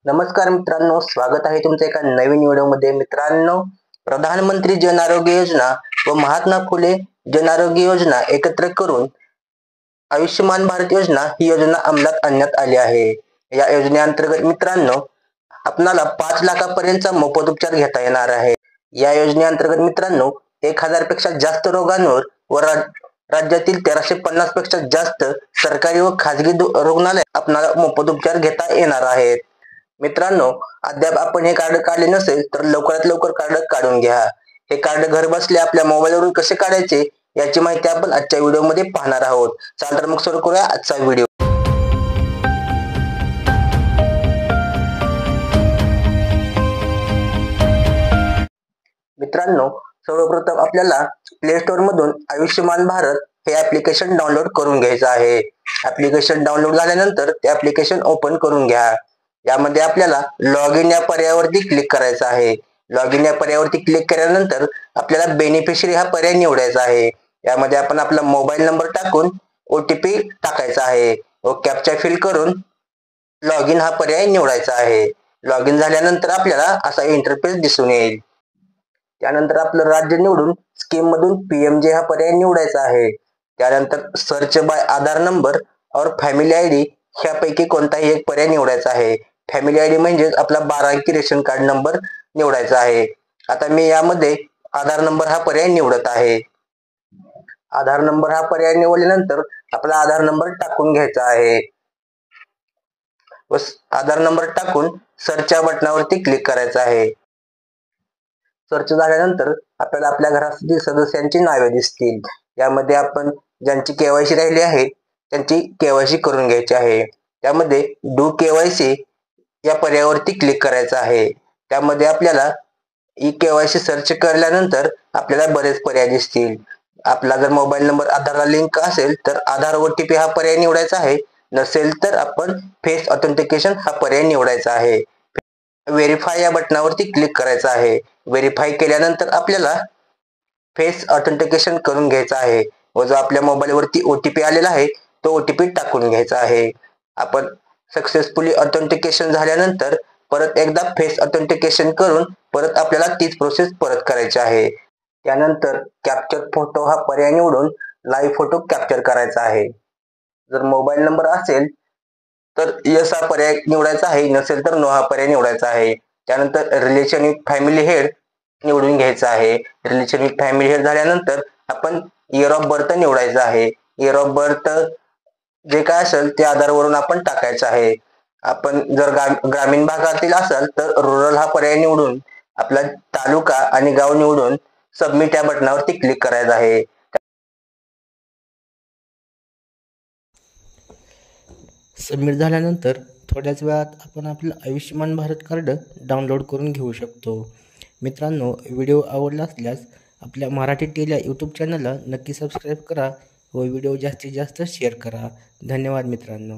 नमस्कार मित्रांनो, स्वागत आहे तुमचं एका नवीन व्हिडिओमध्ये। मित्रांनो, प्रधानमंत्री जन आरोग्य योजना व महात्मा फुले जन आरोग्य योजना एकत्र करून आयुष्यमान भारत योजना ही योजना अंमलात आणण्यात आली आहे। या योजनेअंतर्गत मित्रांनो, आपणाला 5 लाखापर्यंतचा मोफत उपचार घेता येणार आहे। या योजनेअंतर्गत मित्रांनो, 1000 पेक्षा जास्त रोगांवर व राज्यातील 1350 पेक्षा जास्त सरकारी व खाजगी रुग्णालय आपणाला मोफत उपचार घेता येणार आहेत। मित्रांनो, अद्याप आपण हे कार्ड काढले नसेल तर लवकरात लवकर कार्ड काढून घ्या। हे कार्ड घर बसल्या आपल्या मोबाईलवरून कसे काढायचे याची माहिती आपण आजच्या व्हिडिओमध्ये पाहणार आहोत। चला तर मग सुरू करूया आजचा व्हिडिओ। मित्रांनो, सर्वप्रथम आपल्याला प्ले स्टोर मधून आयुष्यमान भारत हे ऍप्लिकेशन डाउनलोड करून घ्यायचं आहे। ऍप्लिकेशन डाउनलोड झाल्यानंतर ते ऍप्लिकेशन ओपन करून घ्या। यामध्ये आपल्याला लॉग इन या पर्यायावरती क्लिक करायचं आहे। लॉग इन या पर्यायावरती क्लिक केल्यानंतर आपल्याला बेनिफिशरी हा पर्याय निवडायचा आहे। यामध्ये आपण आपला मोबाईल नंबर टाकून OTP टाकायचा आहे व कॅप्चा फिल करून लॉग इन हा पर्याय निवडायचा आहे। लॉग इन झाल्यानंतर आपल्याला असा इंटरफेस दिसून येईल। त्यानंतर आपलं राज्य निवडून स्कीम मधून PMJ हा पर्याय निवडायचा आहे। त्यानंतर सर्च बाय आधार नंबर और फॅमिली ID ह्यापैकी कोणताही एक पर्याय निवडायचा आहे। फॅमिली ID म्हणजे आपला 12 अंकी रेशन कार्ड नंबर निवडायचा आहे। आता मी यामध्ये आधार नंबर हा पर्याय निवडत आहे। आधार नंबर हा पर्याय निवडल्यानंतर आपला आधार नंबर टाकून घ्यायचा आहे व आधार नंबर टाकून सर्च या बटनावरती क्लिक करायचं आहे। सर्च झाल्यानंतर आपल्याला आपल्या घरातील सदस्यांची नावे दिसतील। यामध्ये आपण ज्यांची KYC राहिली आहे त्यांची KYC करून घ्यायची आहे। त्यामध्ये डू KYC या पर्यायावरती क्लिक करायचं आहे। त्यामध्ये आपल्याला KYC सर्च केल्यानंतर आपल्याला बरेच पर्याय दिसतील। आपला जर मोबाईल नंबर आधारला लिंक असेल तर आधार OTP हा पर्याय निवडायचा आहे। नसेल तर आपण फेस ऑथेंटिकेशन हा पर्याय निवडायचा आहे। व्हेरीफाय या बटनावरती क्लिक करायचं आहे। व्हेरीफाय केल्यानंतर आपल्याला फेस ऑथेंटिकेशन करून घ्यायचं आहे व जो आपल्या मोबाईलवरती OTP आलेला आहे तो OTP टाकून घ्यायचा आहे। आपण सक्सेसफुली ऑथेंटिकेशन झाल्यानंतर परत एकदा फेस ऑथेंटिकेशन करून परत आपल्याला तीच प्रोसेस परत करायची आहे। त्यानंतर कॅप्चर फोटो हा पर्याय निवडून लाईव्ह फोटो कॅप्चर करायचा आहे। जर मोबाईल नंबर असेल तर यस हा पर्याय निवडायचा आहे, नसेल तर नो हा पर्याय निवडायचा आहे। त्यानंतर रिलेशन विथ फॅमिली हेड निवडून घ्यायचा आहे। रिलेशन विथ फॅमिली हेड झाल्यानंतर आपण इयर ऑफ बर्थ निवडायचा आहे। इयर ऑफ बर्थ जे काय असेल ते आधारवरून आपण टाकायचं आहे। आपण जर ग्रामीण भागातील असाल तर रुरल हा पर्याय निवडून आपला तालुका आणि गाव निवडून सबमिट या बटनावरती क्लिक करायचं आहे। सबमिट झाल्यानंतर थोड्याच वेळात आपण आपलं आयुष्यमान भारत कार्ड डाउनलोड करून घेऊ शकतो। मित्रांनो, व्हिडिओ आवडला असल्यास आपल्या मराठी टेल या यूट्यूब चॅनलला नक्की सबस्क्राईब करा व व्हिडिओ जास्तीत जास्त शेअर करा। धन्यवाद मित्रांनो।